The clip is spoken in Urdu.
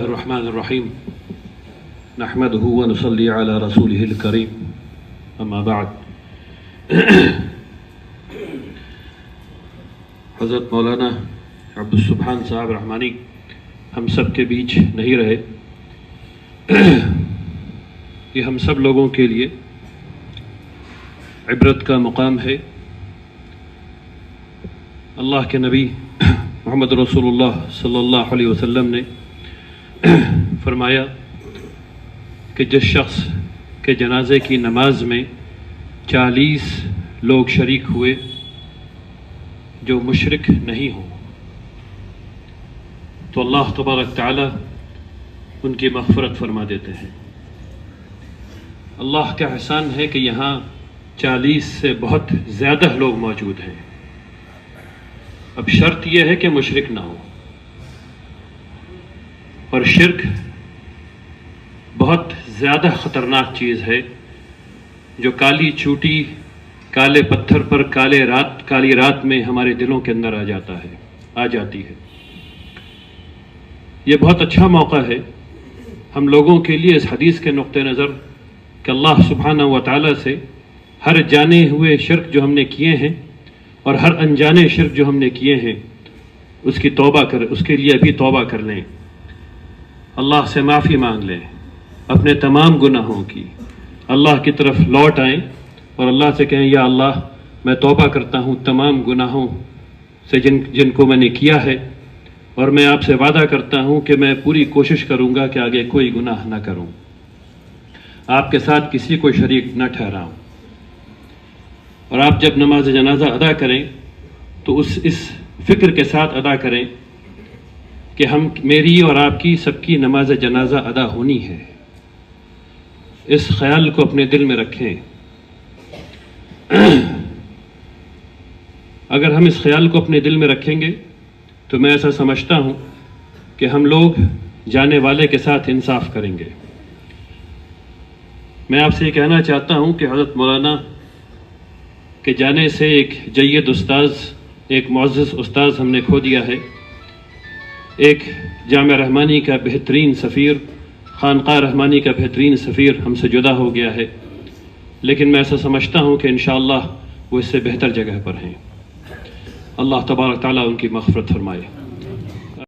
الرحمن الرحیم نحمدہ ونصلی علی رسولہ الکریم اما بعد۔ حضرت مولانا عبدالسبحان صاحب رحمانی ہم سب کے بیچ نہیں رہے، یہ ہم سب لوگوں کے لیے عبرت کا مقام ہے۔ اللہ کے نبی محمد رسول اللہ صلی اللہ علیہ وسلم نے فرمایا کہ جس شخص کے جنازے کی نماز میں 40 لوگ شریک ہوئے جو مشرک نہیں ہوں تو اللہ تبارک تعالی ان کی مغفرت فرما دیتے ہیں۔ اللہ کا احسان ہے کہ یہاں 40 سے بہت زیادہ لوگ موجود ہیں۔ اب شرط یہ ہے کہ مشرک نہ ہو، اور شرک بہت زیادہ خطرناک چیز ہے جو کالی چوٹی کالے پتھر پر کالی رات میں ہمارے دلوں کے اندر آ جاتی ہے۔ یہ بہت اچھا موقع ہے ہم لوگوں کے لیے اس حدیث کے نقطہ نظر کہ اللہ سبحانہ و تعالیٰ سے ہر جانے ہوئے شرک جو ہم نے کیے ہیں اور ہر انجانے شرک جو ہم نے کیے ہیں اس کے لیے ابھی توبہ کر لیں، اللہ سے معافی مانگ لیں، اپنے تمام گناہوں کی اللہ کی طرف لوٹ آئیں اور اللہ سے کہیں یا اللہ میں توبہ کرتا ہوں تمام گناہوں سے جن کو میں نے کیا ہے، اور میں آپ سے وعدہ کرتا ہوں کہ میں پوری کوشش کروں گا کہ آگے کوئی گناہ نہ کروں، آپ کے ساتھ کسی کو شریک نہ ٹھہراؤں۔ اور آپ جب نماز جنازہ ادا کریں تو اس فکر کے ساتھ ادا کریں کہ میری اور آپ کی سب کی نماز جنازہ ادا ہونی ہے، اس خیال کو اپنے دل میں رکھیں۔ اگر ہم اس خیال کو اپنے دل میں رکھیں گے تو میں ایسا سمجھتا ہوں کہ ہم لوگ جانے والے کے ساتھ انصاف کریں گے۔ میں آپ سے یہ کہنا چاہتا ہوں کہ حضرت مولانا کے جانے سے ایک جید استاذ، ایک معزز استاذ ہم نے کھو دیا ہے، ایک جامعہ رحمانی کا بہترین سفیر، خانقاہ رحمانی کا بہترین سفیر ہم سے جدا ہو گیا ہے، لیکن میں ایسا سمجھتا ہوں کہ انشاءاللہ وہ اس سے بہتر جگہ پر ہیں۔ اللہ تبارک تعالیٰ ان کی مغفرت فرمائے۔